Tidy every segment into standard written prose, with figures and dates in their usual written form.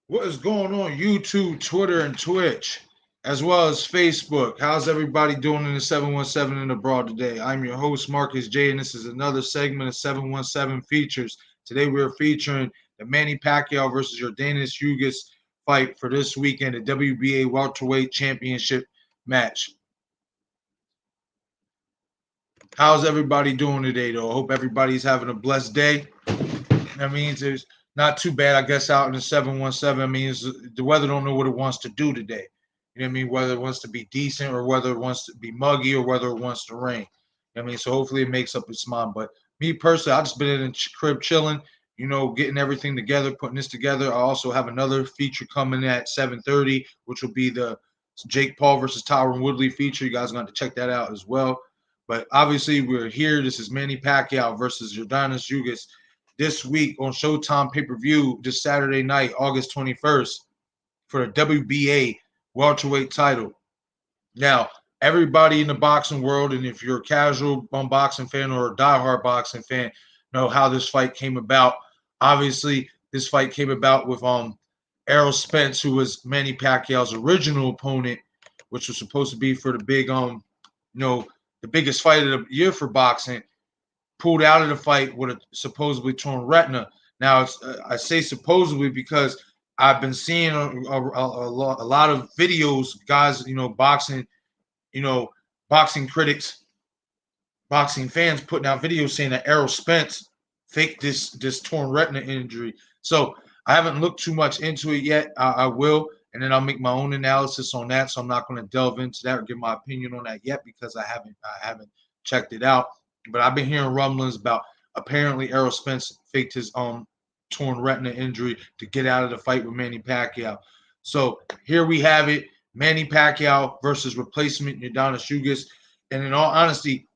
What is going on YouTube, Twitter, and Twitch, as well as Facebook? How's everybody doing in the 717 and abroad today? I'm your host, Marcus J, and this is another segment of 717 Features. Today we're featuring the Manny Pacquiao versus Yordenis Ugas fight for this weekend, the WBA Welterweight Championship match. How's everybody doing today, though? I hope everybody's having a blessed day. That means it's not too bad, I guess, out in the 717. I mean, the weather don't know what it wants to do today. You know what I mean? Whether it wants to be decent or whether it wants to be muggy or whether it wants to rain. You know what I mean? So hopefully it makes up its mind. But me personally, I've just been in the crib chilling, you know, getting everything together, putting this together. I also have another feature coming at 7:30, which will be the Jake Paul versus Tyron Woodley feature. You guys are going to check that out as well. But obviously, we're here. This is Manny Pacquiao versus Yordenis Ugas this week on Showtime pay-per-view this Saturday night, August 21st, for the WBA welterweight title. Now, everybody in the boxing world, and if you're a casual boxing fan or a diehard boxing fan, know how this fight came about. Obviously, this fight came about with Errol Spence, who was Manny Pacquiao's original opponent, which was supposed to be for the big, the biggest fight of the year for boxing. Pulled out of the fight with a supposedly torn retina. Now, I say supposedly because I've been seeing a lot of videos, guys, boxing critics, boxing fans putting out videos saying that Errol Spence faked this torn retina injury. So I haven't looked too much into it yet. I will, and then I'll make my own analysis on that. So I'm not going to delve into that or give my opinion on that yet because I haven't checked it out. But I've been hearing rumblings about apparently Errol Spence faked his torn retina injury to get out of the fight with Manny Pacquiao. So here we have it, Manny Pacquiao versus replacement Yordenis Ugas. And in all honesty,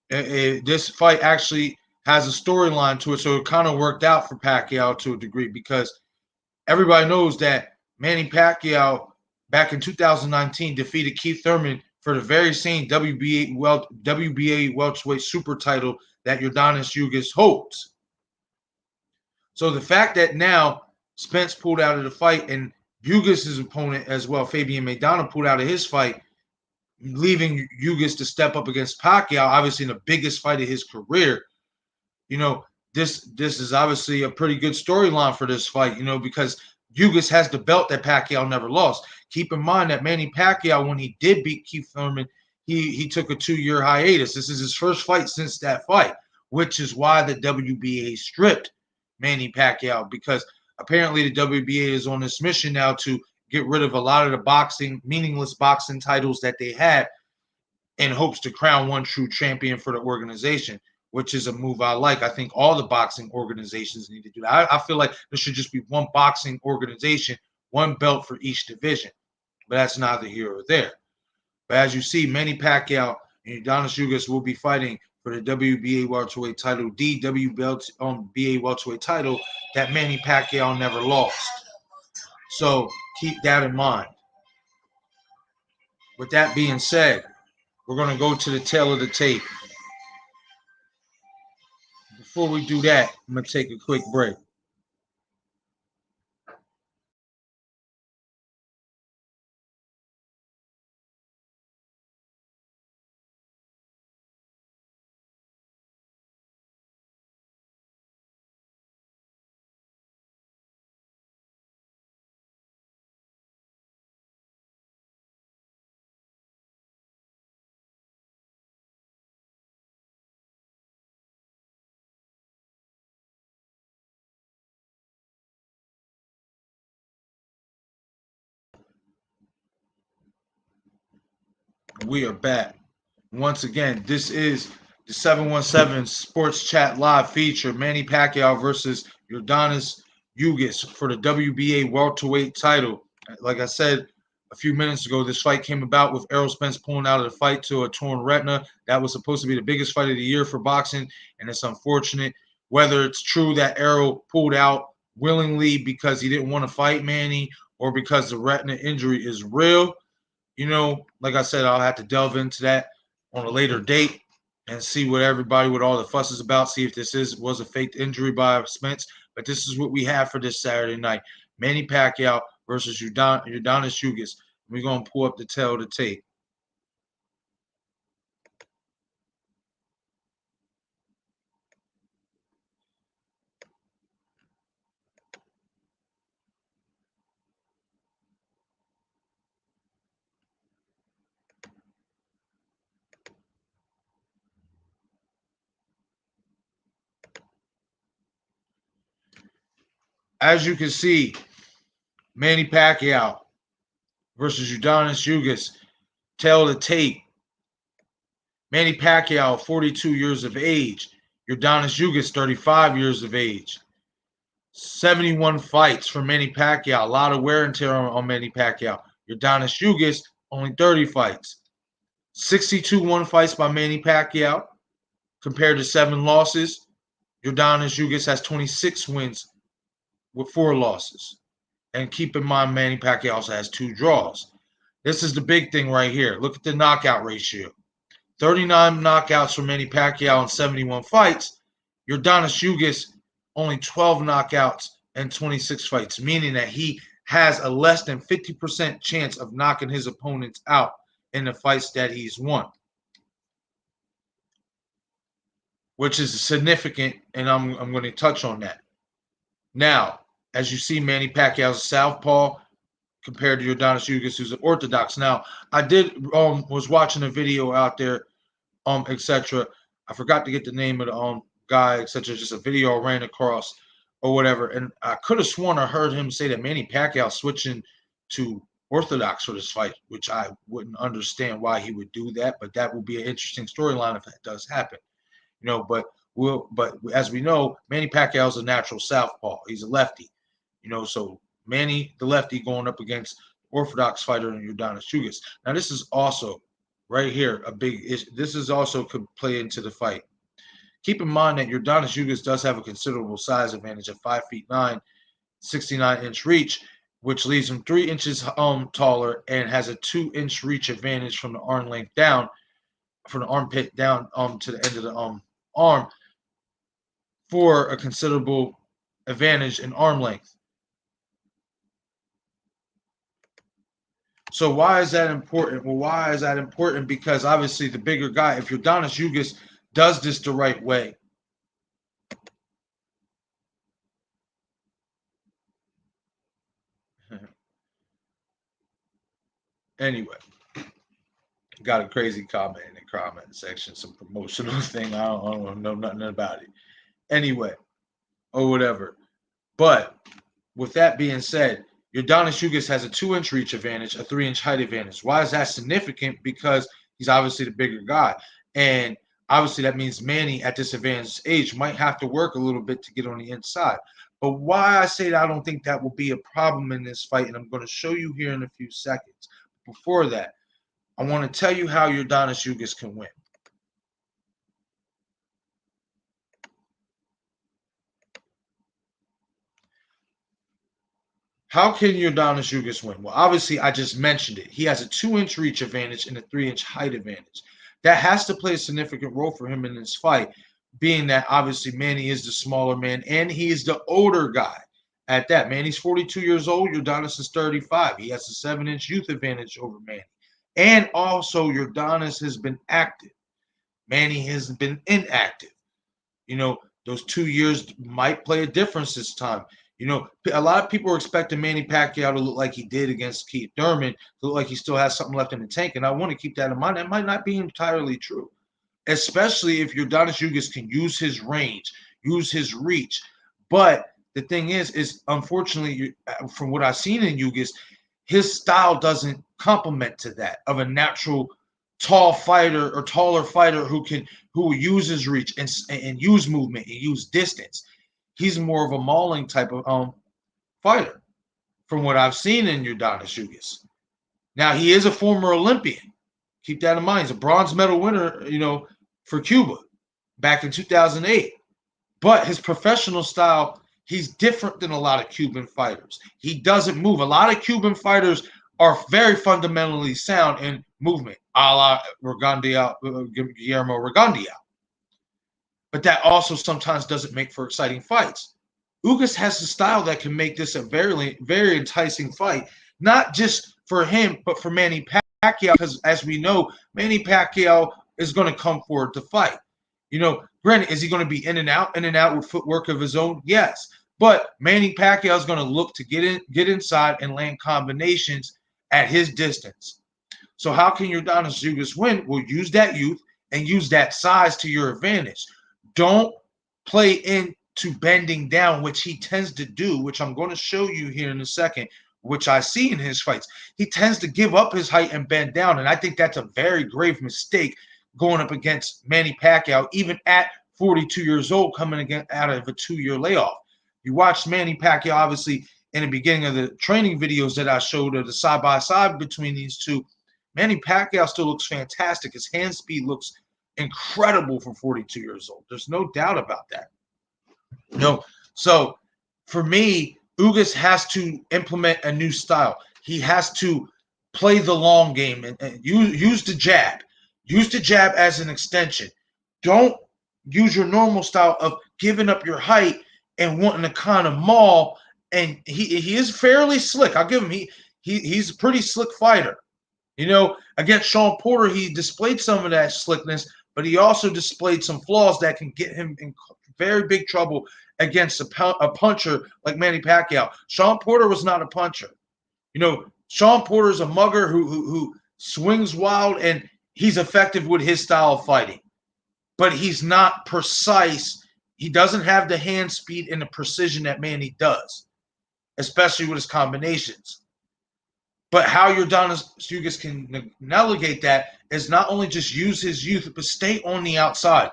this fight actually has a storyline to it, so it kind of worked out for Pacquiao to a degree because everybody knows that Manny Pacquiao back in 2019 defeated Keith Thurman for the very same WBA welterweight super title that Yordenis Ugas holds. So the fact that now Spence pulled out of the fight and Ugas' opponent as well, Fabian Maidana, pulled out of his fight, leaving Ugas to step up against Pacquiao, obviously in the biggest fight of his career. This is obviously a pretty good storyline for this fight, because Ugas has the belt that Pacquiao never lost. Keep in mind that Manny Pacquiao, when he did beat Keith Thurman, he took a 2-year hiatus. This is his first fight since that fight, which is why the WBA stripped Manny Pacquiao, because apparently the WBA is on this mission now to get rid of a lot of the meaningless boxing titles that they had in hopes to crown one true champion for the organization, which is a move I like. I think all the boxing organizations need to do that. I feel like there should just be one boxing organization, one belt for each division. But that's neither here or there. But as you see, Manny Pacquiao and Yordenis Ugas will be fighting for the WBA welterweight title, the WBA welterweight title that Manny Pacquiao never lost. So keep that in mind. With that being said, we're going to go to the tail of the tape. Before we do that, I'm going to take a quick break. We are back. Once again, this is the 717 Sports Chat Live feature, Manny Pacquiao versus Yordenis Ugas for the WBA welterweight title. Like I said a few minutes ago, this fight came about with Errol Spence pulling out of the fight to a torn retina. That was supposed to be the biggest fight of the year for boxing, and it's unfortunate. Whether it's true that Errol pulled out willingly because he didn't want to fight Manny or because the retina injury is real, like I said, I'll have to delve into that on a later date and see what all the fuss is about, see if this was a faked injury by Spence. But this is what we have for this Saturday night. Manny Pacquiao versus Yordenis Ugas. We're going to pull up the tail of the tape. As you can see, Manny Pacquiao versus Yordenis Ugas. Tail of the tape. Manny Pacquiao, 42 years of age. Yordenis Ugas, 35 years of age. 71 fights for Manny Pacquiao. A lot of wear and tear on Manny Pacquiao. Yordenis Ugas, only 30 fights. 62 won fights by Manny Pacquiao compared to 7 losses. Yordenis Ugas has 26 wins with 4 losses. And keep in mind, Manny Pacquiao also has 2 draws. This is the big thing right here. Look at the knockout ratio. 39 knockouts for Manny Pacquiao in 71 fights. Yordenis Ugas, only 12 knockouts and 26 fights, meaning that he has a less than 50% chance of knocking his opponents out in the fights that he's won, which is significant, and I'm going to touch on that. Now, as you see, Manny Pacquiao's a southpaw compared to Yordenis Ugas, who's an orthodox. Now, I was watching a video out there, etc. I forgot to get the name of the guy, etc. Just a video I ran across or whatever, and I could have sworn I heard him say that Manny Pacquiao switching to orthodox for this fight, which I wouldn't understand why he would do that, but that will be an interesting storyline if that does happen. But as we know, Manny Pacquiao is a natural southpaw. He's a lefty. So Manny, the lefty, going up against orthodox fighter in Yordenis Ugas. Now, this is also right here a big issue. This is also could play into the fight. Keep in mind that Yordenis Ugas does have a considerable size advantage at 5'9", 69-inch reach, which leaves him 3 inches taller and has a 2-inch reach advantage from the arm length down, from the armpit down to the end of the arm, for a considerable advantage in arm length. So why is that important? Well, why is that important? Because obviously the bigger guy, if Yordenis Ugas does this the right way, anyway, got a crazy comment in the comment section, some promotional thing. I don't know nothing about it. Anyway, or whatever. But with that being said, Yordenis Ugas has a 2-inch reach advantage, a 3-inch height advantage. Why is that significant? Because he's obviously the bigger guy. And obviously that means Manny at this advanced age might have to work a little bit to get on the inside. But why I say that I don't think that will be a problem in this fight, and I'm going to show you here in a few seconds. Before that, I want to tell you how Yordenis Ugas can win. How can Yordenis Ugas win? Well, obviously, I just mentioned it. He has a 2-inch reach advantage and a 3-inch height advantage. That has to play a significant role for him in this fight, being that obviously Manny is the smaller man and he is the older guy. At that, Manny's 42 years old. Yordenis is 35. He has a 7-inch youth advantage over Manny. And also, Yordenis has been active. Manny has been inactive. Those 2 years might play a difference this time. A lot of people are expecting Manny Pacquiao to look like he did against Keith Thurman, to look like he still has something left in the tank. And I want to keep that in mind. That might not be entirely true, especially if Yordenis Ugas can use his range, use his reach. But the thing is unfortunately, from what I've seen in Ugas, his style doesn't complement to that of a natural tall fighter or taller fighter who uses reach and use movement and use distance. He's more of a mauling type of fighter, from what I've seen in Yordenis Ugas. Now, he is a former Olympian. Keep that in mind. He's a bronze medal winner, for Cuba back in 2008. But his professional style, he's different than a lot of Cuban fighters. He doesn't move. A lot of Cuban fighters are very fundamentally sound in movement, a la Guillermo Rigondeaux. But that also sometimes doesn't make for exciting fights. Ugas has a style that can make this a very, very enticing fight, not just for him, but for Manny Pacquiao, because as we know, Manny Pacquiao is going to come forward to fight. Granted, is he going to be in and out with footwork of his own? Yes. But Manny Pacquiao is going to look to get inside and land combinations at his distance. So how can Yordenis Ugas win? Well, use that youth and use that size to your advantage. Don't play into bending down, which he tends to do, which I'm going to show you here in a second, which I see in his fights. He tends to give up his height and bend down, and I think that's a very grave mistake going up against Manny Pacquiao, even at 42 years old, coming out of a 2-year layoff. You watched Manny Pacquiao, obviously, in the beginning of the training videos that I showed of the side-by-side between these two. Manny Pacquiao still looks fantastic. His hand speed looks incredible for 42 years old. There's no doubt about that. So for me, Ugas has to implement a new style. He has to play the long game and use the jab. Use the jab as an extension. Don't use your normal style of giving up your height and wanting to kind of maul. And he is fairly slick. I'll give him. He's a pretty slick fighter. Against Sean Porter, he displayed some of that slickness, but he also displayed some flaws that can get him in very big trouble against a puncher like Manny Pacquiao. Sean Porter was not a puncher. Sean Porter is a mugger who swings wild, and he's effective with his style of fighting. But he's not precise. He doesn't have the hand speed and the precision that Manny does, especially with his combinations. But how Yordenis Ugas can negate that is not only just use his youth, but stay on the outside.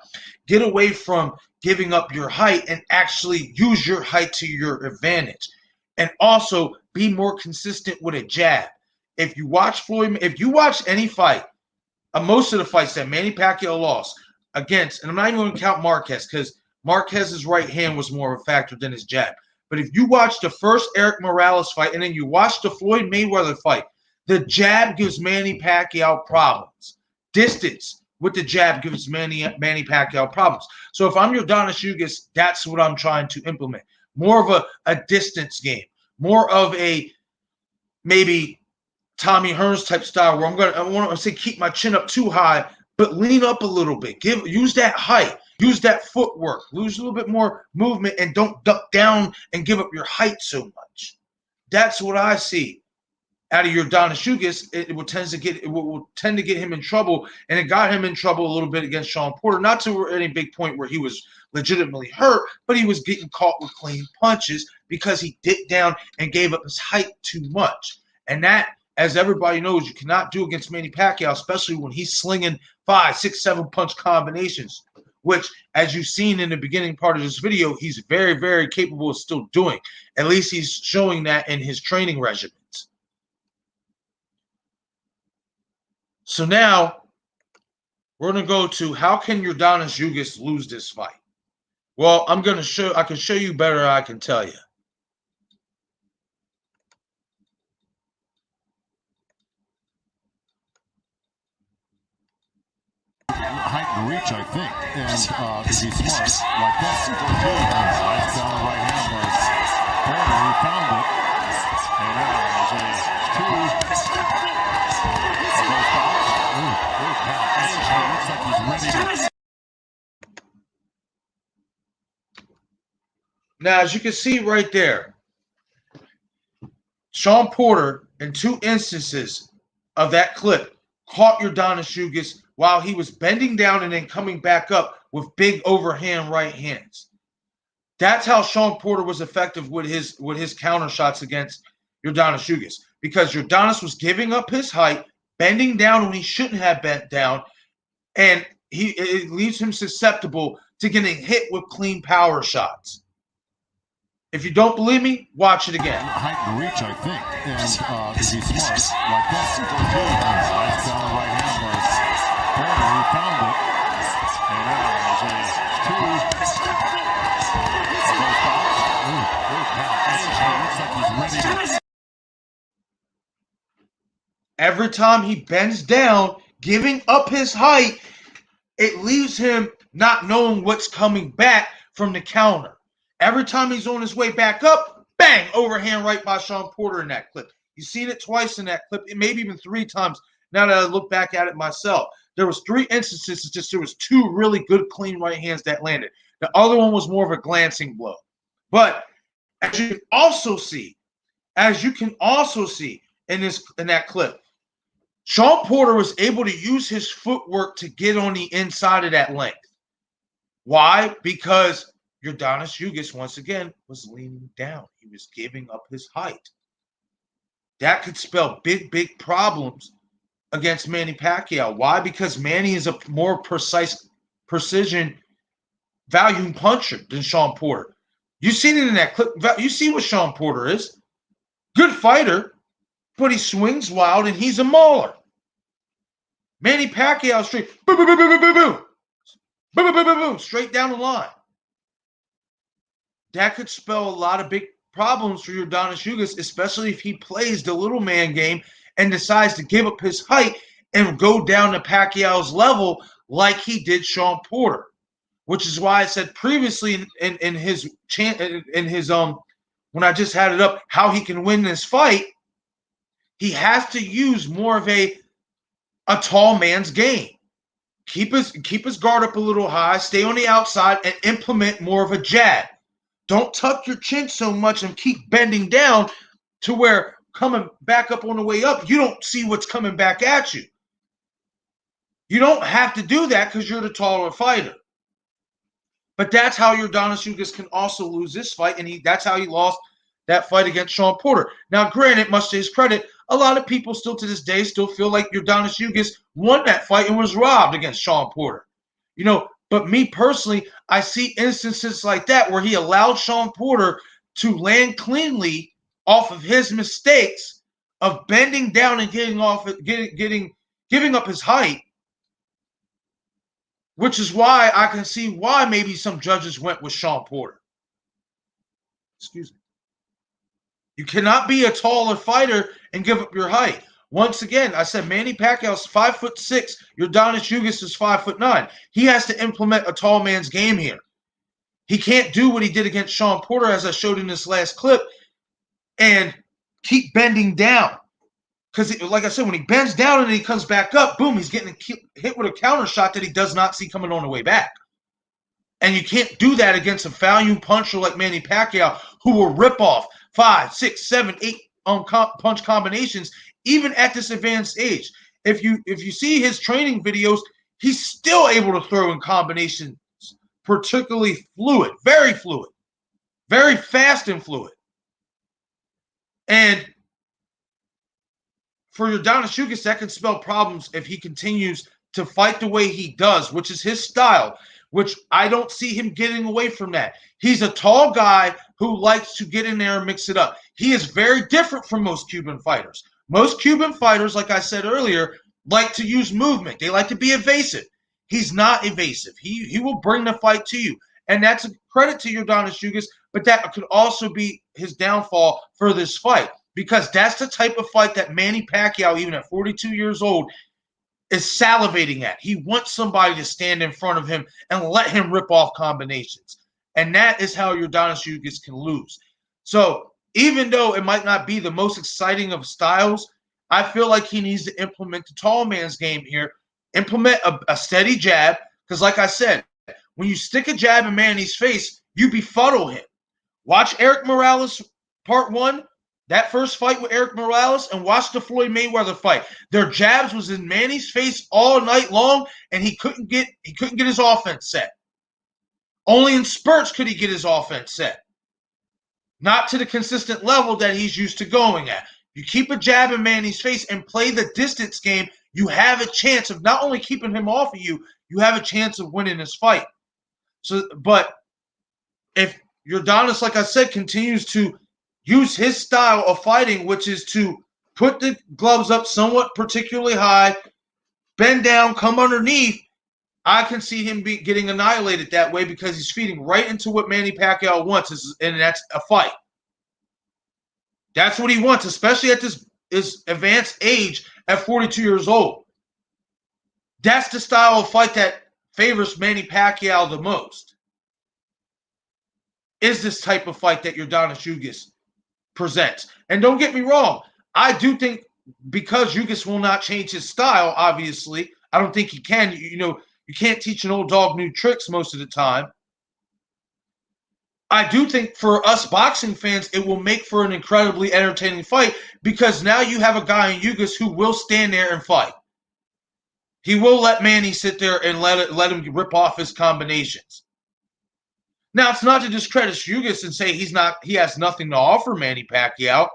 Get away from giving up your height and actually use your height to your advantage. And also be more consistent with a jab. If you watch any fight, most of the fights that Manny Pacquiao lost against, and I'm not even going to count Marquez because Marquez's right hand was more of a factor than his jab. But if you watch the first Eric Morales fight and then you watch the Floyd Mayweather fight, the jab gives Manny Pacquiao problems. Distance with the jab gives Manny Pacquiao problems. So if I'm Yordenis Ugas, that's what I'm trying to implement. More of a distance game. More of a maybe Tommy Hearns type style where I want to say keep my chin up too high, but lean up a little bit. Use that height. Use that footwork. Use a little bit more movement and don't duck down and give up your height so much. That's what I see out of Yordenis Ugas. It will tend to get him in trouble, and it got him in trouble a little bit against Sean Porter. Not to any big point where he was legitimately hurt, but he was getting caught with clean punches because he dipped down and gave up his height too much. And that, as everybody knows, you cannot do against Manny Pacquiao, especially when he's slinging 5, 6, 7 punch combinations, which, as you've seen in the beginning part of this video, he's very, very capable of still doing. At least he's showing that in his training regimens. So now we're going to go to how can Yordenis Ugas lose this fight? Well, I can show you better than I can tell you. Height and reach, I think, and to be smart like that. Nice down the right hand by Porter. He found it, and now there's two. Looks like he's ready. Now, as you can see right there, Sean Porter, in 2 instances of that clip, caught Yordenis Ugas while he was bending down and then coming back up with big overhand right hands. That's how Sean Porter was effective with his counter shots against Yordenis Ugas, because Yordenis was giving up his height, bending down when he shouldn't have bent down, and it leaves him susceptible to getting hit with clean power shots. If you don't believe me, watch it again. Height and reach, I think, and to be smart like that. Nice down the right hand by Corner. He found it, and now there's two of those fouls. Every time he bends down, giving up his height, it leaves him not knowing what's coming back from the counter. Every time he's on his way back up, bang, overhand right by Shawn Porter in that clip. You've seen it twice in that clip, maybe even 3 times now that I look back at it myself. There was 3 instances, it's just there was 2 really good clean right hands that landed. The other one was more of a glancing blow. But as you can also see in that clip, Shawn Porter was able to use his footwork to get on the inside of that length. Why? Because Yordenis Ugas, once again, was leaning down. He was giving up his height. That could spell big, big problems against Manny Pacquiao. Why? Because Manny is a more precision volume puncher than Shawn Porter. You've seen it in that clip. You see what Shawn Porter is. Good fighter, but he swings wild and he's a mauler. Manny Pacquiao straight, boom, boom, boom, boom, boom, boom, boom, boom, boom, boom, boom, straight down the line. That could spell a lot of big problems for Yordenis Ugas, especially if he plays the little man game and decides to give up his height and go down to Pacquiao's level like he did Shawn Porter. Which is why I said previously in his when I just had it up, how he can win this fight, he has to use more of a tall man's game. Keep his guard up a little high, stay on the outside, and implement more of a jab. Don't tuck your chin so much and keep bending down to where coming back up on the way up, you don't see what's coming back at you. You don't have to do that because you're the taller fighter. But that's how Yordenis Ugas can also lose this fight, and that's how he lost that fight against Shawn Porter. Now, granted, much to his credit, a lot of people still to this day still feel like Yordenis Ugas won that fight and was robbed against Shawn Porter. But me personally, I see instances like that where he allowed Shawn Porter to land cleanly off of his mistakes of bending down and giving up his height, which is why I can see why maybe some judges went with Shawn Porter. Excuse me. You cannot be a taller fighter and give up your height. Once again, I said Manny Pacquiao's 5'6", Yordenis Ugas is 5'9". He has to implement a tall man's game here. He can't do what he did against Shawn Porter, as I showed in this last clip, and keep bending down. Because, like I said, when he bends down and he comes back up, boom, he's getting hit with a counter shot that he does not see coming on the way back. And you can't do that against a volume puncher like Manny Pacquiao, who will rip off 5, 6, 7, 8 punch combinations, even at this advanced age. If you see his training videos, he's still able to throw in combinations, particularly fluid, very fast and fluid. And for Yordenis Ugas, that can spell problems if he continues to fight the way he does, which is his style, which I don't see him getting away from that. He's a tall guy who likes to get in there and mix it up. He is very different from most Cuban fighters. Most Cuban fighters, like I said earlier, like to use movement. They like to be evasive. He's not evasive. He will bring the fight to you. And that's a credit to Yordenis Ugas, but that could also be his downfall for this fight, because that's the type of fight that Manny Pacquiao, even at 42 years old, is salivating at. He wants somebody to stand in front of him and let him rip off combinations. And that is how Yordenis Ugas can lose. So even though it might not be the most exciting of styles, I feel like he needs to implement the tall man's game here, implement a steady jab, because like I said, when you stick a jab in Manny's face, you befuddle him. Watch Eric Morales Part 1, that first fight with Eric Morales, and watch the Floyd Mayweather fight. Their jabs was in Manny's face all night long, and he couldn't get his offense set. Only in spurts could he get his offense set. Not to the consistent level that he's used to going at. You keep a jab in Manny's face and play the distance game, you have a chance of not only keeping him off of you, you have a chance of winning this fight. So, but if Yordenis, like I said, continues to use his style of fighting, which is to put the gloves up somewhat particularly high, bend down, come underneath. I can see him getting annihilated that way because he's feeding right into what Manny Pacquiao wants, and that's a fight. That's what he wants, especially at this advanced age at 42 years old. That's the style of fight that favors Manny Pacquiao the most. Is this type of fight that Yordenis Ugas presents. And don't get me wrong, I do think because Ugas will not change his style, obviously, I don't think he can. You can't teach an old dog new tricks most of the time. I do think for us boxing fans, it will make for an incredibly entertaining fight because now you have a guy in Ugas who will stand there and fight. He will let Manny sit there and let him rip off his combinations. Now, it's not to discredit Ugas and say he has nothing to offer Manny Pacquiao.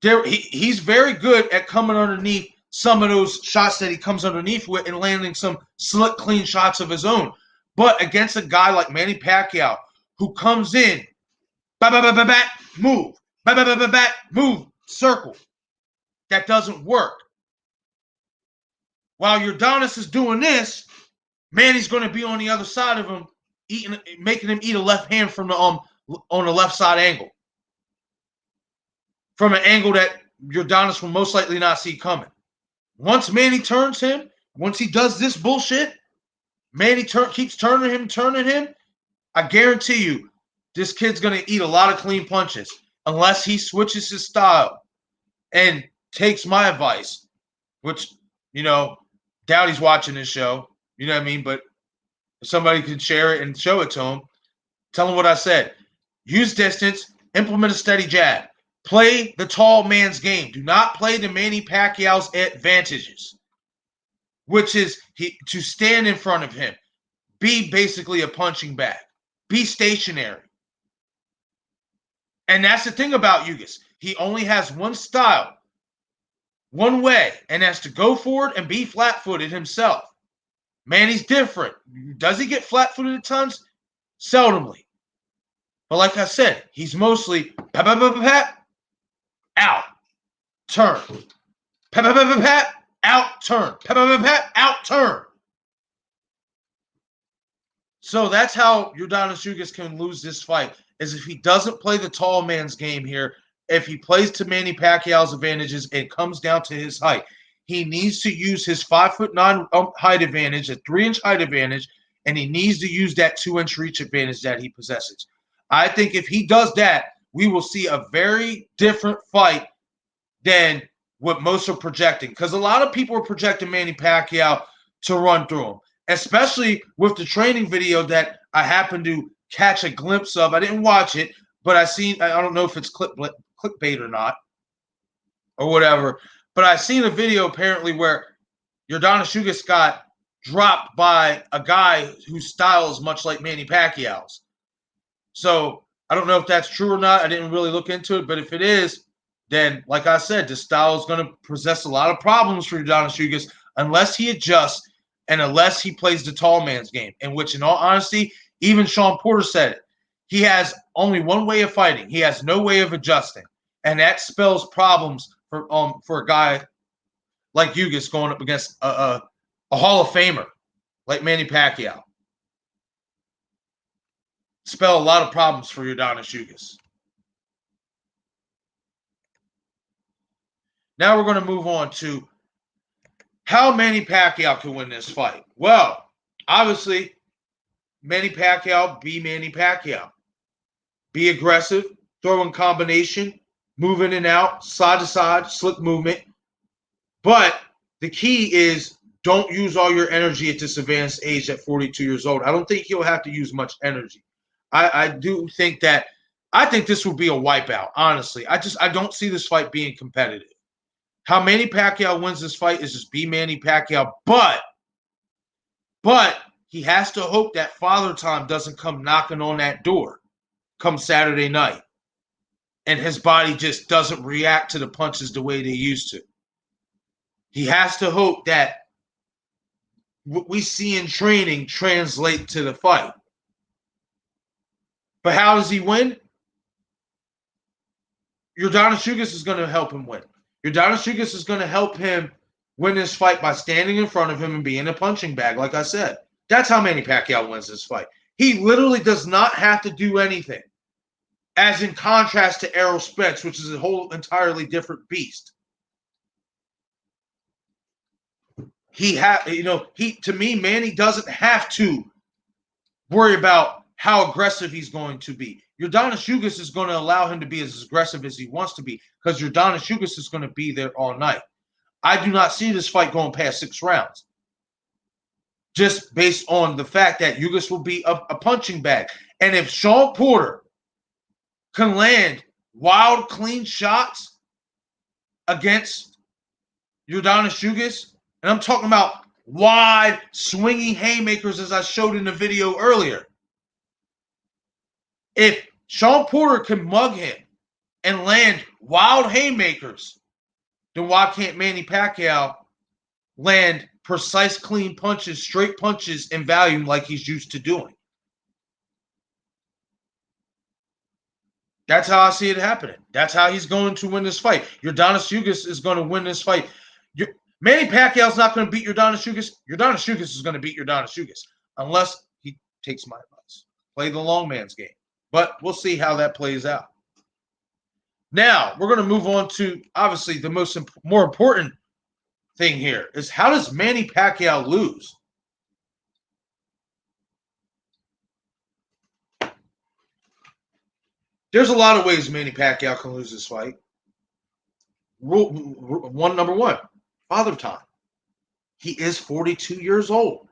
He's very good at coming underneath some of those shots that he comes underneath with and landing some slick, clean shots of his own. But against a guy like Manny Pacquiao, who comes in, move, move, circle, that doesn't work. While Yordenis is doing this, Manny's going to be on the other side of him, making him eat a left hand from on the left side angle. From an angle that Yordenis will most likely not see coming. Once Manny turns him, once he does this bullshit, Manny keeps turning him, I guarantee you, this kid's going to eat a lot of clean punches unless he switches his style and takes my advice, which, doubt he's watching this show, you know what I mean? But if somebody can share it and show it to him, tell him what I said. Use distance, implement a steady jab. Play the tall man's game. Do not play the Manny Pacquiao's advantages, which is to stand in front of him. Be basically a punching bag. Be stationary. And that's the thing about Ugas. He only has one style, one way, and that's to go forward and be flat-footed himself. Manny's different. Does he get flat-footed at times? Seldomly. But like I said, he's mostly out, turn, out, turn, out, turn. So that's how Yordenis Ugas can lose this fight, is if he doesn't play the tall man's game here, if he plays to Manny Pacquiao's advantages, it comes down to his height. He needs to use his 5'9" height advantage, a 3-inch height advantage, and he needs to use that 2-inch reach advantage that he possesses. I think if he does that, we will see a very different fight than what most are projecting. Because a lot of people are projecting Manny Pacquiao to run through him, especially with the training video that I happened to catch a glimpse of. I didn't watch it, but I don't know if it's clickbait or not or whatever, but I seen a video apparently where Yordenis Ugas got dropped by a guy whose style is much like Manny Pacquiao's. So I don't know if that's true or not. I didn't really look into it, but if it is, then like I said, this style is going to possess a lot of problems for Yordenis Ugas unless he adjusts and unless he plays the tall man's game, in which, in all honesty, even Sean Porter said it. He has only one way of fighting. He has no way of adjusting, and that spells problems for a guy like Ugas going up against a Hall of Famer like Manny Pacquiao. Spell a lot of problems for Yordenis Ugas. Now we're going to move on to how Manny Pacquiao can win this fight. Well, obviously, Manny Pacquiao be Manny Pacquiao. Be aggressive, throw in combination, move in and out, side to side, slick movement. But the key is don't use all your energy at this advanced age at 42 years old. I don't think he'll have to use much energy. I do think that I think this will be a wipeout, honestly. I don't see this fight being competitive. How Manny Pacquiao wins this fight is just be Manny Pacquiao, but he has to hope that Father Time doesn't come knocking on that door come Saturday night, and his body just doesn't react to the punches the way they used to. He has to hope that what we see in training translate to the fight. But how does he win? Yordenis Ugas is going to help him win. Yordenis Ugas is going to help him win this fight by standing in front of him and being a punching bag, like I said. That's how Manny Pacquiao wins this fight. He literally does not have to do anything, as in contrast to Errol Spence, which is a whole entirely different beast. To me, Manny doesn't have to worry about how aggressive he's going to be. Yordenis Ugas is going to allow him to be as aggressive as he wants to be because Yordenis Ugas is going to be there all night. I do not see this fight going past 6 rounds, just based on the fact that Ugas will be a punching bag. And if Sean Porter can land wild, clean shots against Yordenis Ugas, and I'm talking about wide, swinging haymakers as I showed in the video earlier. If Sean Porter can mug him and land wild haymakers, then why can't Manny Pacquiao land precise, clean punches, straight punches in volume like he's used to doing? That's how I see it happening. That's how he's going to win this fight. Yordenis Ugas is going to win this fight. Manny Pacquiao's not going to beat Yordenis Ugas. Yordenis Ugas is going to beat Yordenis Ugas unless he takes my advice. Play the long man's game. But we'll see how that plays out. Now, we're going to move on to, obviously, the more important thing here is how does Manny Pacquiao lose? There's a lot of ways Manny Pacquiao can lose this fight. Number one, father time. He is 42 years old.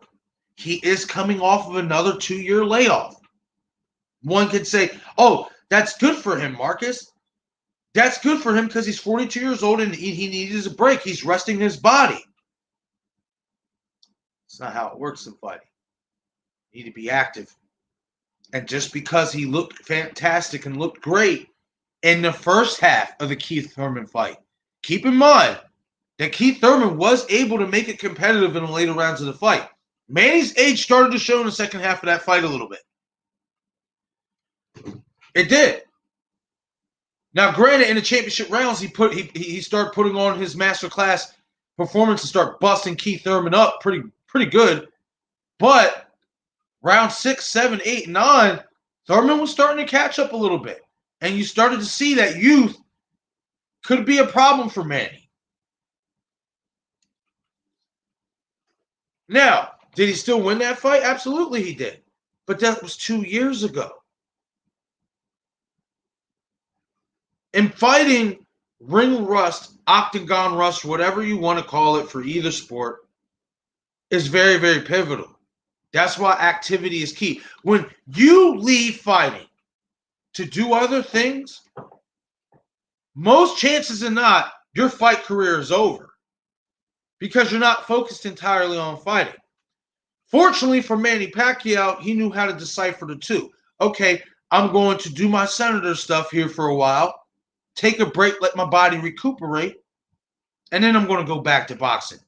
He is coming off of another 2-year layoff. One could say, oh, that's good for him, Marcus. That's good for him because he's 42 years old and he needs a break. He's resting his body. It's not how it works in fighting. You need to be active. And just because he looked fantastic and looked great in the first half of the Keith Thurman fight, keep in mind that Keith Thurman was able to make it competitive in the later rounds of the fight. Manny's age started to show in the second half of that fight a little bit. It did. Now, granted, in the championship rounds, he started putting on his masterclass performance and start busting Keith Thurman up pretty good. But round 6, 7, 8, 9, Thurman was starting to catch up a little bit. And you started to see that youth could be a problem for Manny. Now, did he still win that fight? Absolutely he did. But that was 2 years ago. In fighting, ring rust, octagon rust, whatever you want to call it for either sport, is very, very pivotal. That's why activity is key. When you leave fighting to do other things, most chances than not, your fight career is over because you're not focused entirely on fighting. Fortunately for Manny Pacquiao, he knew how to decipher the two. Okay, I'm going to do my senator stuff here for a while, take a break, let my body recuperate, and then I'm going to go back to boxing.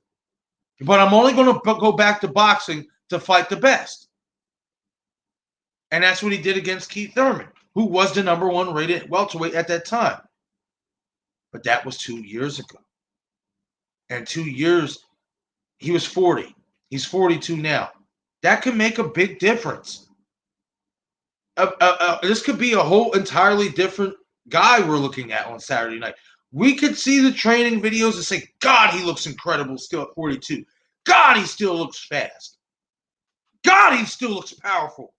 But I'm only going to go back to boxing to fight the best. And that's what he did against Keith Thurman, who was the number 1 rated welterweight at that time. But that was 2 years ago. And 2 years, he was 40. He's 42 now. That could make a big difference. This could be a whole entirely different guy we're looking at on Saturday night. We could see the training videos and say, God, he looks incredible still at 42. God, he still looks fast. God, he still looks powerful.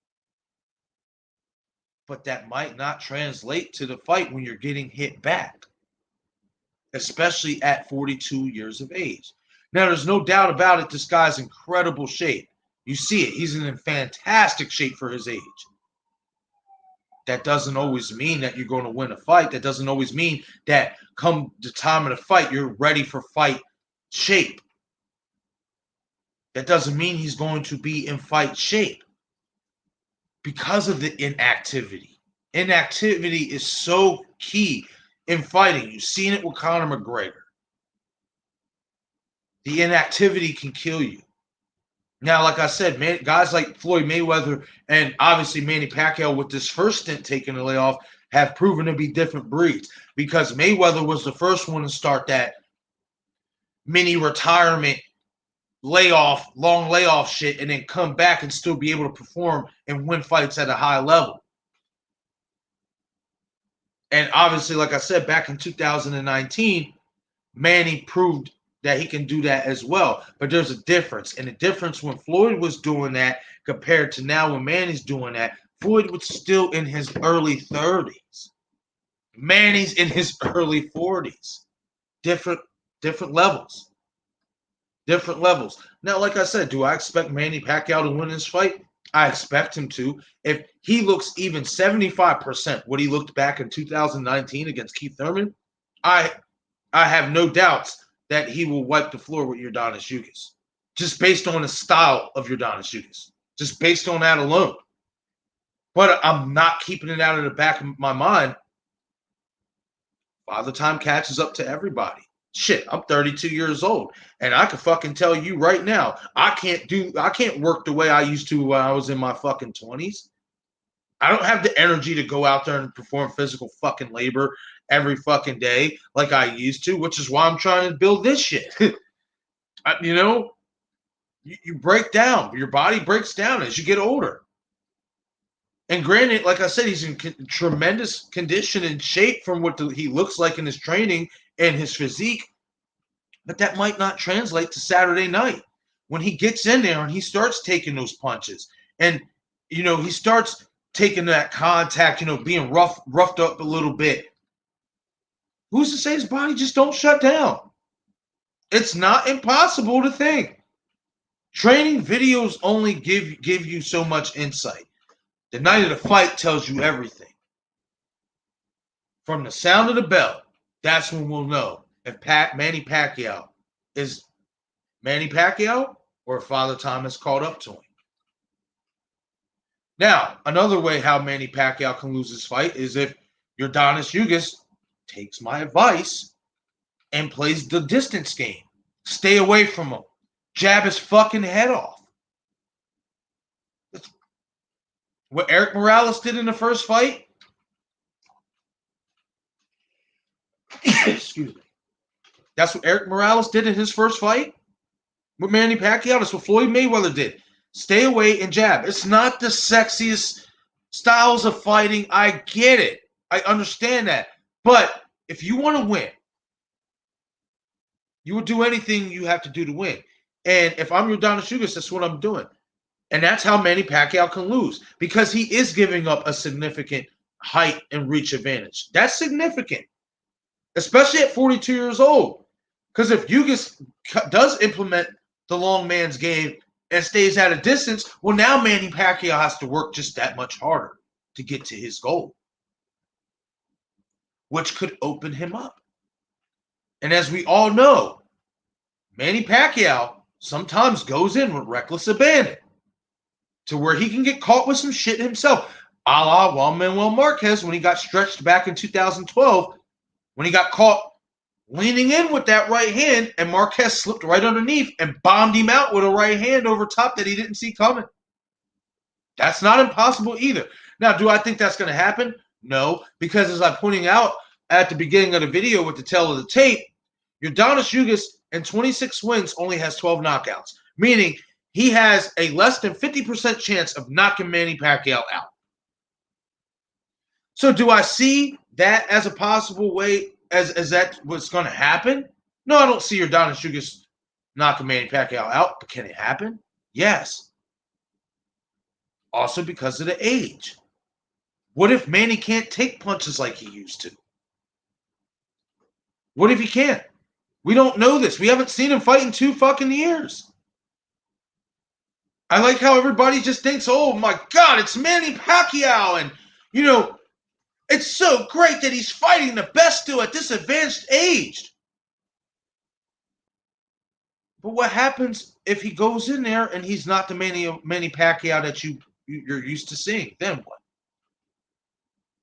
But that might not translate to the fight when you're getting hit back, especially at 42 years of age. Now, there's no doubt about it, this guy's in incredible shape. You see it. He's in fantastic shape for his age. That doesn't always mean that you're going to win a fight. That doesn't always mean that come the time of the fight, you're ready for fight shape. That doesn't mean he's going to be in fight shape because of the inactivity. Inactivity is so key in fighting. You've seen it with Conor McGregor. The inactivity can kill you. Now, like I said, man, guys like Floyd Mayweather and obviously Manny Pacquiao with this first stint taking the layoff have proven to be different breeds because Mayweather was the first one to start that mini retirement layoff, long layoff shit, and then come back and still be able to perform and win fights at a high level. And obviously, like I said, back in 2019, Manny proved that he can do that as well. But there's a difference. And the difference when Floyd was doing that compared to now when Manny's doing that, Floyd was still in his early 30s. Manny's in his early 40s. Different levels. Different levels. Now, like I said, do I expect Manny Pacquiao to win this fight? I expect him to. If he looks even 75% what he looked back in 2019 against Keith Thurman, I have no doubts that he will wipe the floor with Yordenis Ugas. Just based on the style of Yordenis Ugas. Just based on that alone. But I'm not keeping it out of the back of my mind. Father time catches up to everybody. Shit, I'm 32 years old, and I can fucking tell you right now, I can't work the way I used to when I was in my fucking 20s. I don't have the energy to go out there and perform physical fucking labor every fucking day like I used to, which is why I'm trying to build this shit. You know, you break down. Your body breaks down as you get older. And granted, like I said, he's in tremendous condition and shape from what he looks like in his training and his physique. But that might not translate to Saturday night when he gets in there and he starts taking those punches. And, you know, he starts taking that contact, you know, being roughed up a little bit. Who's to say his body just don't shut down? It's not impossible to think. Training videos only give you so much insight. The night of the fight tells you everything. From the sound of the bell, that's when we'll know if Manny Pacquiao is Manny Pacquiao or if Father Time has caught up to him. Now, another way how Manny Pacquiao can lose his fight is if Yordenis Ugas takes my advice and plays the distance game. Stay away from him. Jab his fucking head off. That's what Eric Morales did in the first fight. Excuse me. That's what Eric Morales did in his first fight with Manny Pacquiao. That's what Floyd Mayweather did. Stay away and jab. It's not the sexiest styles of fighting. I get it. I understand that. But if you want to win, you will do anything you have to do to win. And if I'm Yordenis Ugas, that's what I'm doing. And that's how Manny Pacquiao can lose because he is giving up a significant height and reach advantage. That's significant, especially at 42 years old. Because if Ugas does implement the long man's game and stays at a distance, well, now Manny Pacquiao has to work just that much harder to get to his goal, which could open him up. And as we all know, Manny Pacquiao sometimes goes in with reckless abandon to where he can get caught with some shit himself, a la Juan Manuel Marquez when he got stretched back in 2012, when he got caught leaning in with that right hand, and Marquez slipped right underneath and bombed him out with a right hand over top that he didn't see coming. That's not impossible either. Now, do I think that's going to happen? No, because as I'm pointing out at the beginning of the video with the tail of the tape, Yordenis Ugas in 26 wins only has 12 knockouts, meaning he has a less than 50% chance of knocking Manny Pacquiao out. So do I see that as a possible way as that what's going to happen? No, I don't see Yordenis Ugas knocking Manny Pacquiao out, but can it happen? Yes. Also because of the age. What if Manny can't take punches like he used to? What if he can't? We don't know this. We haven't seen him fight in 2 fucking years. I like how everybody just thinks, oh my God, it's Manny Pacquiao. And, you know, it's so great that he's fighting the best still at this advanced age. But what happens if he goes in there and he's not the Manny Pacquiao that you're used to seeing? Then what?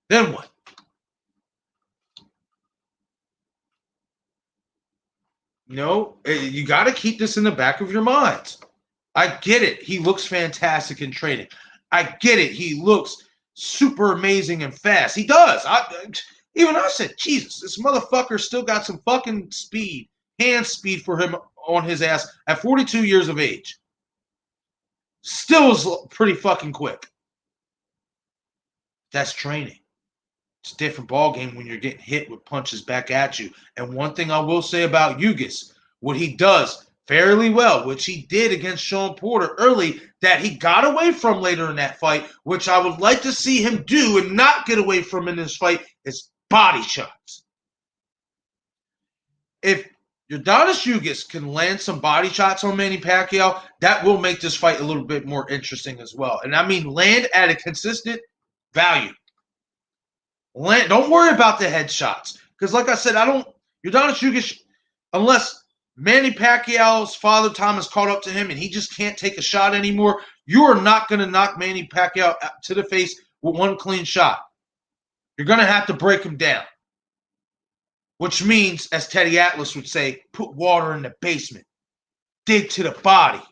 Then what? You know, you got to keep this in the back of your minds. I get it. He looks fantastic in training. I get it. He looks super amazing and fast. He does. Even I said, Jesus, this motherfucker still got some fucking speed, hand speed for him on his ass at 42 years of age. Still is pretty fucking quick. That's training. It's a different ballgame when you're getting hit with punches back at you. And one thing I will say about Ugas, what he does fairly well, which he did against Sean Porter early, that he got away from later in that fight, which I would like to see him do and not get away from in this fight, is body shots. If Yordenis Ugas can land some body shots on Manny Pacquiao, that will make this fight a little bit more interesting as well. And I mean land at a consistent value. Don't worry about the headshots. Because like I said, Yordenis Ugas, unless Manny Pacquiao's father time has caught up to him and he just can't take a shot anymore, you are not going to knock Manny Pacquiao to the face with one clean shot. You're going to have to break him down. Which means, as Teddy Atlas would say, put water in the basement. Dig to the body.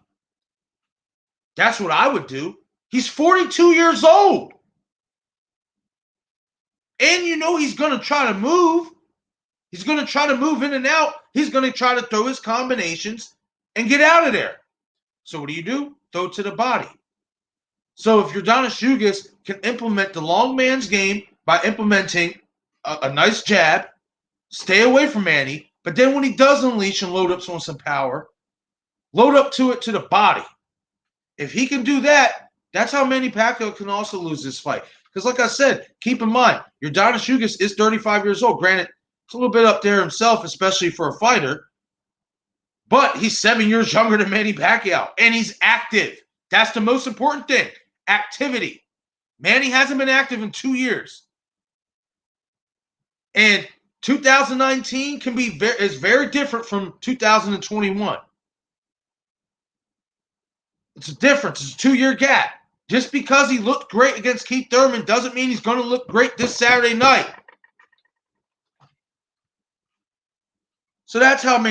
That's what I would do. He's 42 years old. And you know he's going to try to move. He's going to try to move in and out. He's going to try to throw his combinations and get out of there. So what do? Throw it to the body. So if Yordenis Ugas can implement the long man's game by implementing a nice jab, stay away from Manny, but then when he does unleash and load up on some power, load up to it to the body. If he can do that, that's how Manny Pacquiao can also lose this fight. Because like I said, keep in mind, Yordenis Ugas is 35 years old. Granted, it's a little bit up there himself, especially for a fighter. But he's 7 years younger than Manny Pacquiao. And he's active. That's the most important thing. Activity. Manny hasn't been active in 2 years. And 2019 is very different from 2021. It's a difference. It's a 2-year gap. Just because he looked great against Keith Thurman doesn't mean he's going to look great this Saturday night. So that's how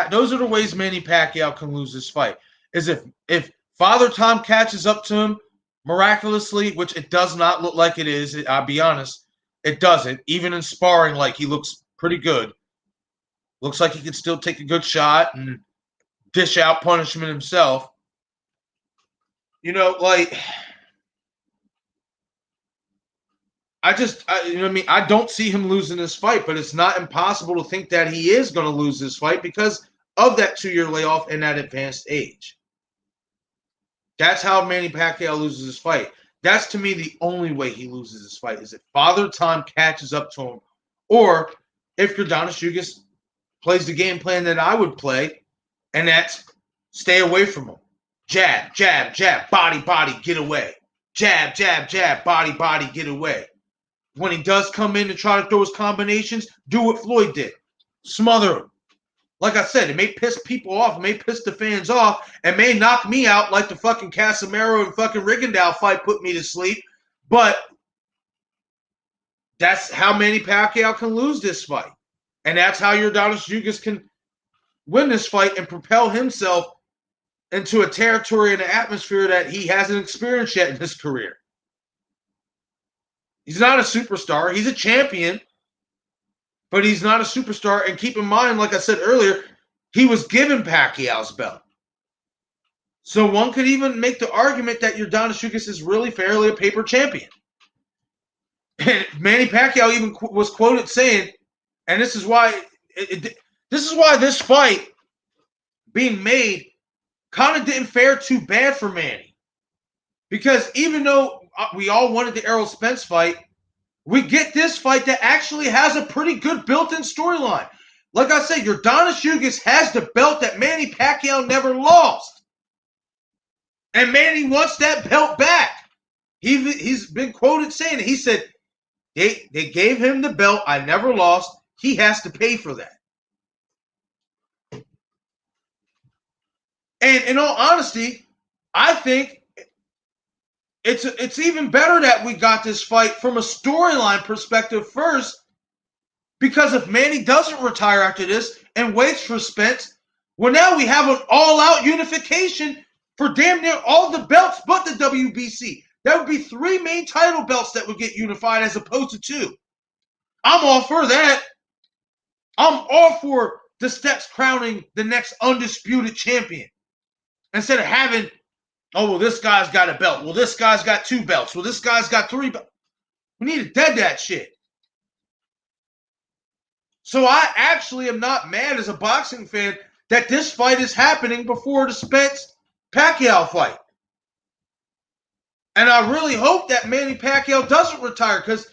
those are the ways Manny Pacquiao can lose this fight. Is if Father Time catches up to him miraculously, which it does not look like it is, I'll be honest, it doesn't. Even in sparring, like he looks pretty good. Looks like he can still take a good shot and dish out punishment himself. You know, like I don't see him losing this fight, but it's not impossible to think that he is going to lose this fight because of that 2-year layoff and that advanced age. That's how Manny Pacquiao loses his fight. That's, to me, the only way he loses this fight is if Father Time catches up to him, or if Yordenis Ugas plays the game plan that I would play, and that's stay away from him. Jab, jab, jab, body, body, get away. Jab, jab, jab, body, body, get away. When he does come in and try to throw his combinations, do what Floyd did. Smother him. Like I said, it may piss people off, it may piss the fans off, and may knock me out like the fucking Casemiro and fucking Rigondeaux fight put me to sleep. But that's how Manny Pacquiao can lose this fight. And that's how Yordenis Ugas can win this fight and propel himself into a territory and an atmosphere that he hasn't experienced yet in his career. He's not a superstar. He's a champion, but he's not a superstar. And keep in mind, like I said earlier, he was given Pacquiao's belt. So one could even make the argument that Yordenis Ugas is really fairly a paper champion. And Manny Pacquiao even was quoted saying, and this is why this fight being made kind of didn't fare too bad for Manny. Because even though we all wanted the Errol Spence fight, we get this fight that actually has a pretty good built-in storyline. Like I said, Yordenis Ugas has the belt that Manny Pacquiao never lost. And Manny wants that belt back. He's been quoted saying it. He said, they gave him the belt I never lost. He has to pay for that. And in all honesty, I think it's even better that we got this fight from a storyline perspective first, because if Manny doesn't retire after this and waits for Spence, well, now we have an all-out unification for damn near all the belts but the WBC. That would be 3 main title belts that would get unified as opposed to 2. I'm all for that. I'm all for the steps crowning the next undisputed champion. Instead of having, oh, well, this guy's got a belt. Well, this guy's got 2 belts. Well, this guy's got 3 belts. We need to dead that shit. So I actually am not mad as a boxing fan that this fight is happening before the Spence-Pacquiao fight. And I really hope that Manny Pacquiao doesn't retire because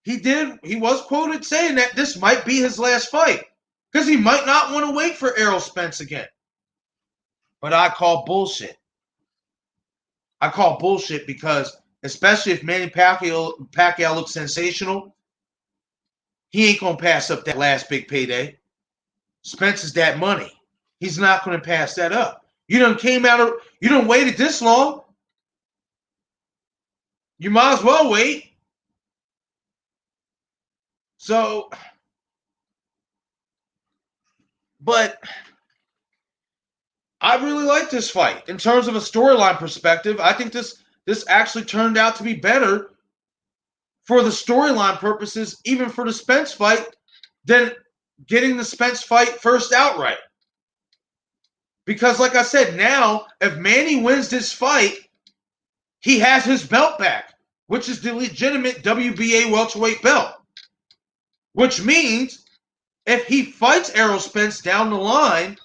he was quoted saying that this might be his last fight because he might not want to wait for Errol Spence again. But I call bullshit. I call bullshit because especially if Manny Pacquiao looks sensational, he ain't going to pass up that last big payday. Spence is that money. He's not going to pass that up. You done waited this long. You might as well wait. So, but I really like this fight. In terms of a storyline perspective, I think this actually turned out to be better for the storyline purposes, even for the Spence fight, than getting the Spence fight first outright. Because like I said, now, if Manny wins this fight, he has his belt back, which is the legitimate WBA welterweight belt. Which means if he fights Errol Spence down the line,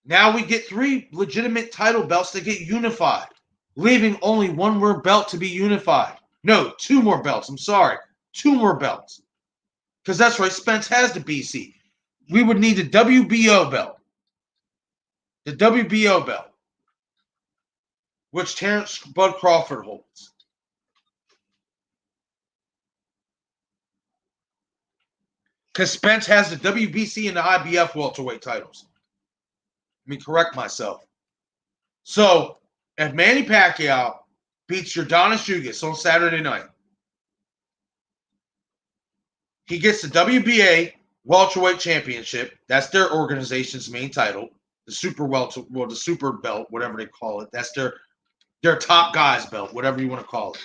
now we get 3 legitimate title belts that get unified, leaving only 1 more belt to be unified. No, 2 more belts. I'm sorry. 2 more belts. Because that's right, Spence has the BC. We would need the WBO belt. The WBO belt. Which Terrence Bud Crawford holds. Because Spence has the WBC and the IBF welterweight titles. Let me correct myself. So, if Manny Pacquiao beats Yordenis Ugas on Saturday night, he gets the WBA welterweight championship. That's their organization's main title. The super the super belt, whatever they call it. That's their top guy's belt, whatever you want to call it.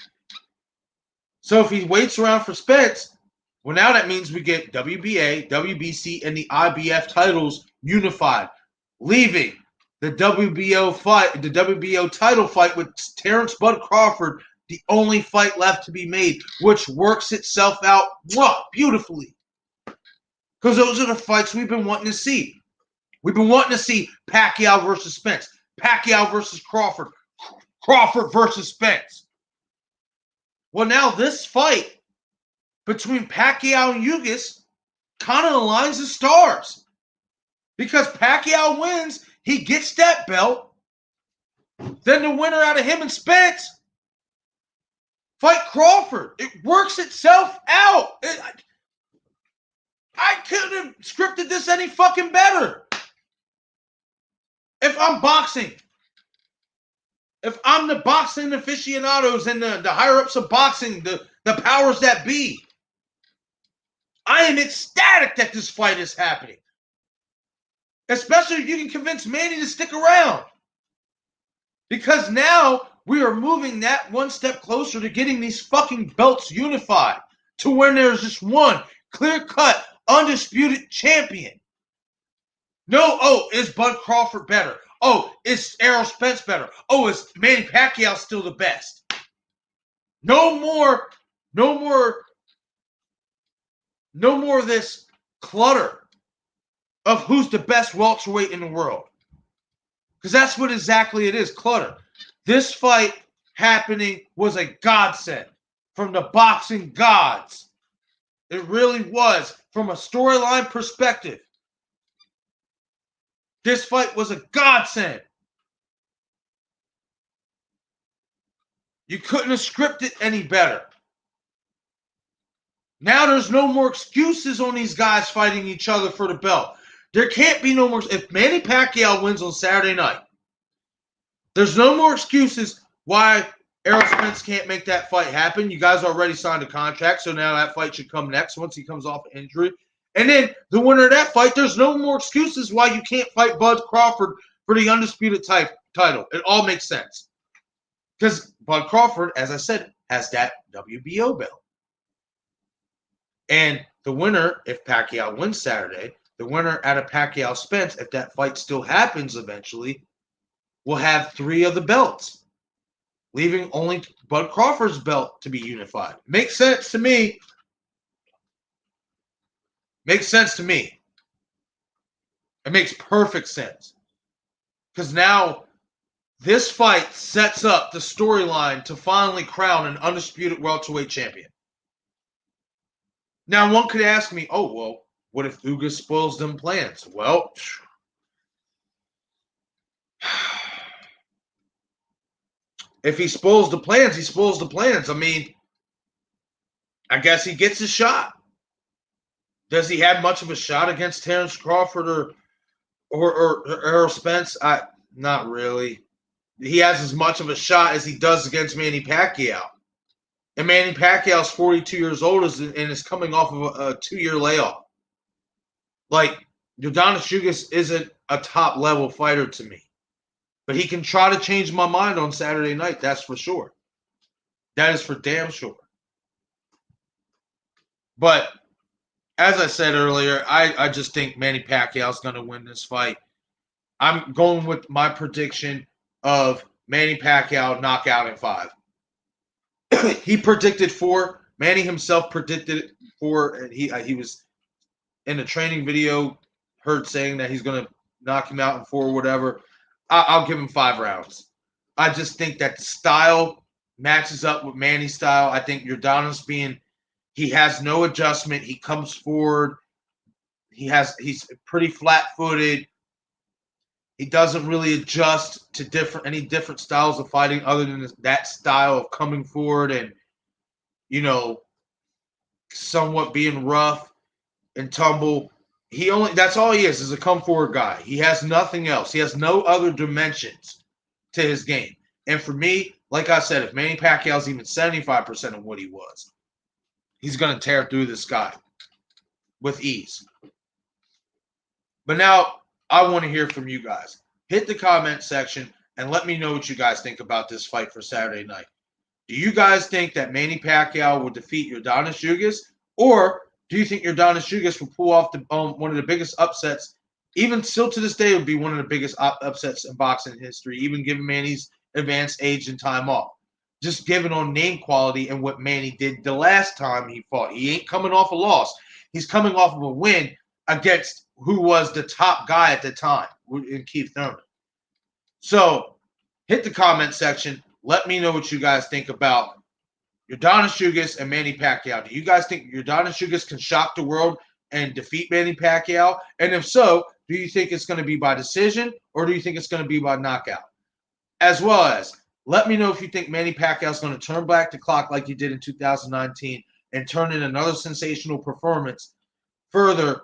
So if he waits around for Spence, well, now that means we get WBA, WBC, and the IBF titles unified, leaving the WBO title fight with Terrence Bud Crawford, the only fight left to be made, which works itself out beautifully. Because those are the fights we've been wanting to see. We've been wanting to see Pacquiao versus Spence, Pacquiao versus Crawford, Crawford versus Spence. Well, now this fight between Pacquiao and Ugas kind of aligns the stars. Because Pacquiao wins, he gets that belt. Then the winner out of him and Spence fight Crawford. It works itself out. I couldn't have scripted this any fucking better. If I'm boxing, if I'm the boxing aficionados and the higher-ups of boxing, the powers that be, I am ecstatic that this fight is happening. Especially if you can convince Manny to stick around. Because now we are moving that one step closer to getting these fucking belts unified to when there's just one clear-cut, undisputed champion. No, is Bud Crawford better? Oh, is Errol Spence better? Oh, is Manny Pacquiao still the best? No more of this clutter of who's the best welterweight in the world. Because that's what exactly it is, clutter. This fight happening was a godsend from the boxing gods. It really was, from a storyline perspective. This fight was a godsend. You couldn't have scripted any better. Now there's no more excuses on these guys fighting each other for the belt. There can't be no more. If Manny Pacquiao wins on Saturday night, there's no more excuses why Errol Spence can't make that fight happen. You guys already signed a contract, so now that fight should come next once he comes off an injury. And then the winner of that fight, there's no more excuses why you can't fight Bud Crawford for the undisputed title. It all makes sense. Because Bud Crawford, as I said, has that WBO belt. And the winner, if Pacquiao wins Saturday, the winner out of Pacquiao Spence, if that fight still happens eventually, will have 3 of the belts, leaving only Bud Crawford's belt to be unified. Makes sense to me. Makes sense to me. It makes perfect sense. Because now this fight sets up the storyline to finally crown an undisputed welterweight champion. Now, one could ask me, oh, well, what if Ugas spoils them plans? Well, if he spoils the plans, he spoils the plans. I mean, I guess he gets his shot. Does he have much of a shot against Terrence Crawford or Errol Spence? Not really. He has as much of a shot as he does against Manny Pacquiao. And Manny Pacquiao is 42 years old and is coming off of a 2-year layoff. Like, Yordenis Ugas isn't a top-level fighter to me. But he can try to change my mind on Saturday night, that's for sure. That is for damn sure. But as I said earlier, I just think Manny Pacquiao is going to win this fight. I'm going with my prediction of Manny Pacquiao knockout in 5. He predicted 4. Manny himself predicted 4. And he was in a training video heard saying that he's going to knock him out in 4 or whatever. I'll give him 5 rounds. I just think that the style matches up with Manny's style. I think Yordenis he has no adjustment. He comes forward. He's pretty flat-footed. He doesn't really adjust to any different styles of fighting other than that style of coming forward and, somewhat being rough and tumble. That's all he is a come forward guy. He has nothing else. He has no other dimensions to his game. And for me, like I said, if Manny Pacquiao's even 75% of what he was, he's going to tear through this guy with ease. But now I want to hear from you guys. Hit the comment section and let me know what you guys think about this fight for Saturday night. Do you guys think that Manny Pacquiao will defeat Yordenis Ugas? Or do you think Yordenis Ugas will pull off one of the biggest upsets? Even still to this day, it would be one of the biggest upsets in boxing history, even given Manny's advanced age and time off. Just given on name quality and what Manny did the last time he fought. He ain't coming off a loss. He's coming off of a win against who was the top guy at the time, in Keith Thurman. So hit the comment section. Let me know what you guys think about Yordenis Ugas and Manny Pacquiao. Do you guys think Yordenis Ugas can shock the world and defeat Manny Pacquiao? And if so, do you think it's going to be by decision or do you think it's going to be by knockout? As well as, let me know if you think Manny Pacquiao is going to turn back the clock like he did in 2019 and turn in another sensational performance, further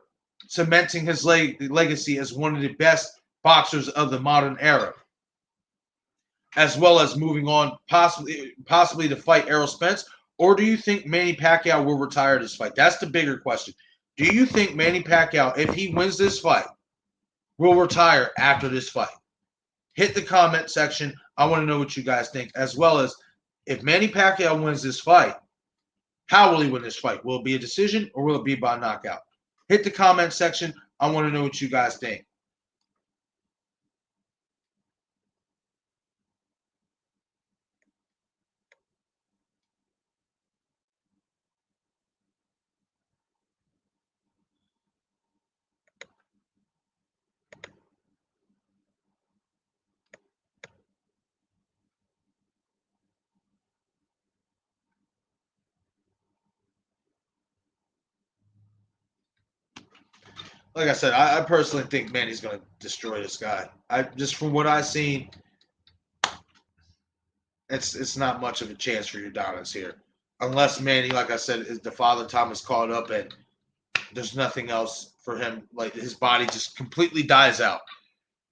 cementing his legacy as one of the best boxers of the modern era, as well as moving on possibly to fight Errol Spence? Or do you think Manny Pacquiao will retire this fight? That's the bigger question. Do you think Manny Pacquiao, if he wins this fight, will retire after this fight? Hit the comment section. I want to know what you guys think, as well as if Manny Pacquiao wins this fight, how will he win this fight? Will it be a decision or will it be by knockout? Hit the comment section. I want to know what you guys think. Like I said, I personally think Manny's going to destroy this guy. Just from what I've seen, it's not much of a chance for Yordenis here, unless Manny, like I said, is the father time is caught up and there's nothing else for him. Like his body just completely dies out.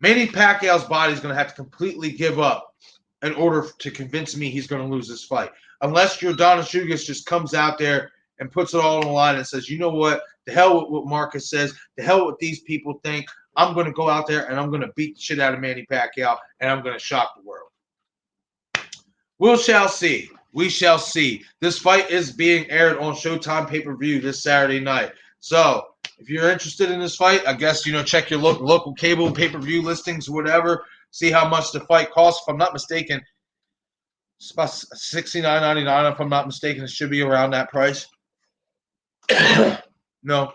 Manny Pacquiao's body is going to have to completely give up in order to convince me he's going to lose this fight, unless Yordenis Ugas just comes out there and puts it all on the line and says, you know what? The hell with what Marcus says. The hell with what these people think. I'm going to go out there and I'm going to beat the shit out of Manny Pacquiao, and I'm going to shock the world. We shall see. We shall see. This fight is being aired on Showtime pay-per-view this Saturday night. So if you're interested in this fight, I guess, check your local cable pay-per-view listings, whatever. See how much the fight costs. If I'm not mistaken, it's about $69.99. If I'm not mistaken, it should be around that price. No.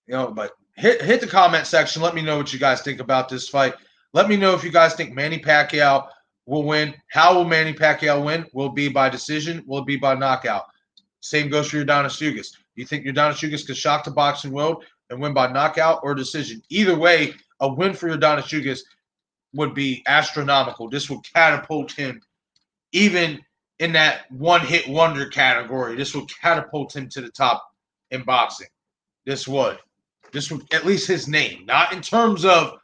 But hit the comment section. Let me know what you guys think about this fight. Let me know if you guys think Manny Pacquiao will win. How will Manny Pacquiao win? Will it be by decision? Will it be by knockout? Same goes for Yordenis Ugas. Do you think Yordenis Ugas could shock the boxing world and win by knockout or decision? Either way, a win for Yordenis Ugas would be astronomical. This would catapult him, even in that one-hit wonder category. This would catapult him to the top in boxing. This would at least his name, not in terms of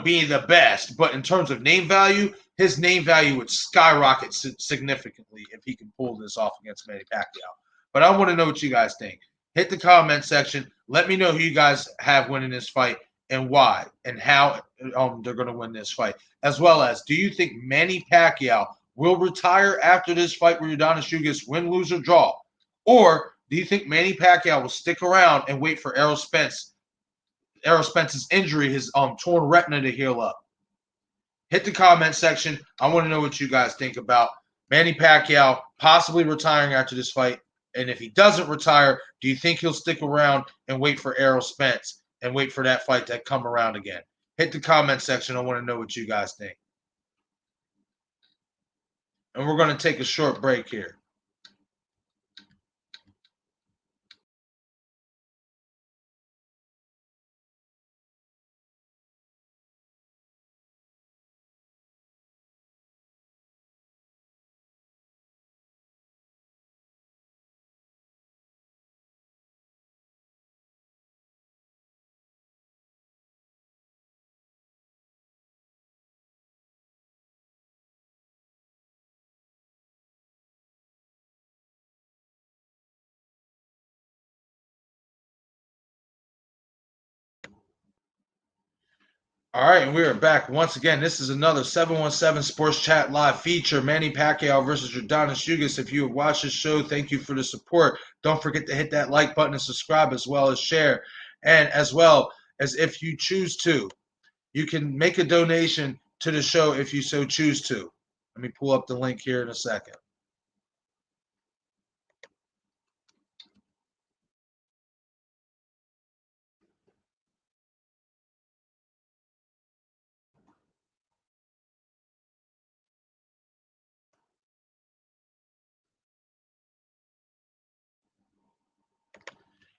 being the best, but in terms of name value, his name value would skyrocket significantly if he can pull this off against Manny Pacquiao. But I want to know what you guys think. Hit the comment section. Let me know who you guys have winning this fight and why and how they're going to win this fight. As well as, do you think Manny Pacquiao will retire after this fight with Yordenis Ugas, win, lose, or draw? Or do you think Manny Pacquiao will stick around and wait for Errol Spence's injury, his torn retina, to heal up? Hit the comment section. I want to know what you guys think about Manny Pacquiao possibly retiring after this fight. And if he doesn't retire, do you think he'll stick around and wait for Errol Spence and wait for that fight to come around again? Hit the comment section. I want to know what you guys think. And we're going to take a short break here. All right, and we are back once again. This is another 717 Sports Chat Live feature, Manny Pacquiao versus Yordenis Ugas. If you have watched this show, thank you for the support. Don't forget to hit that like button and subscribe, as well as share. And as well as, if you choose to, you can make a donation to the show if you so choose to. Let me pull up the link here in a second.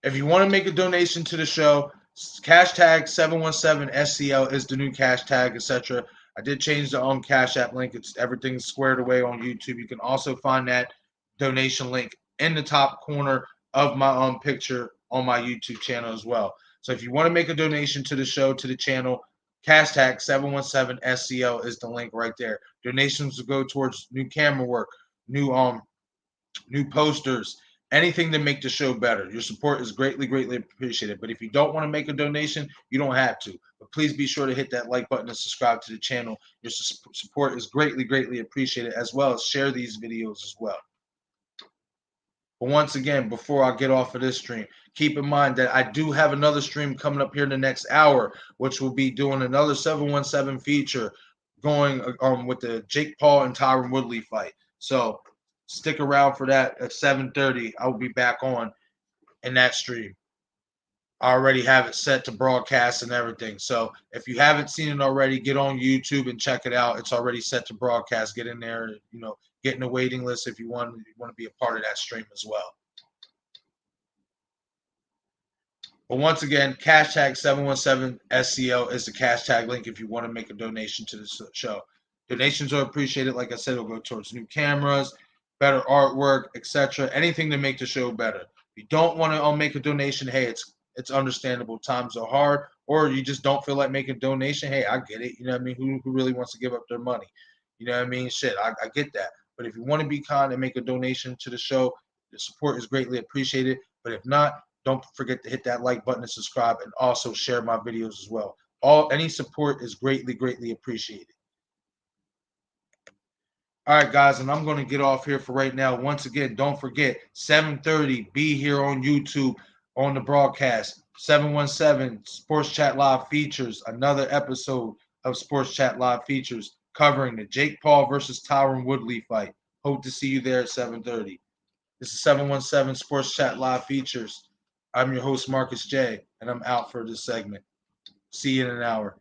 If you want to make a donation to the show, hashtag 717SCL is the new hashtag, etc. I did change the Cash App link. Everything's squared away on YouTube. You can also find that donation link in the top corner of my picture on my YouTube channel as well. So if you want to make a donation to the show, to the channel, hashtag 717SCL is the link right there. Donations will go towards new camera work, new posters, anything to make the show better. Your support is greatly, greatly appreciated. But if you don't want to make a donation, you don't have to. But please be sure to hit that like button and subscribe to the channel. Your support is greatly, greatly appreciated, as well as share these videos as well. But once again, before I get off of this stream, keep in mind that I do have another stream coming up here in the next hour, which will be doing another 717 feature going with the Jake Paul and Tyron Woodley fight. So stick around for that at 7:30. I will be back on in that stream. I already have it set to broadcast and everything. So if you haven't seen it already, get on YouTube and check it out. It's already set to broadcast. Get in there, get in the waiting list if you want to be a part of that stream as well. But once again, hashtag 717SCL is the hashtag link if you want to make a donation to this show. Donations are appreciated. Like I said, it'll go towards new cameras, better artwork, etc. Anything to make the show better. If you don't want to make a donation, hey, it's understandable. Times are hard, or you just don't feel like making a donation. Hey, I get it. You know what I mean? Who really wants to give up their money? You know what I mean? Shit, I get that. But if you want to be kind and make a donation to the show, the support is greatly appreciated. But if not, Don't forget to hit that like button and subscribe, and also share my videos as well. Any support is greatly appreciated. All right, guys, and I'm going to get off here for right now. Once again, don't forget, 7:30, be here on YouTube on the broadcast. 717 Sports Chat Live features another episode of Sports Chat Live features covering the Jake Paul versus Tyron Woodley fight. Hope to see you there at 7:30. This is 717 Sports Chat Live features. I'm your host, Marcus J., and I'm out for this segment. See you in an hour.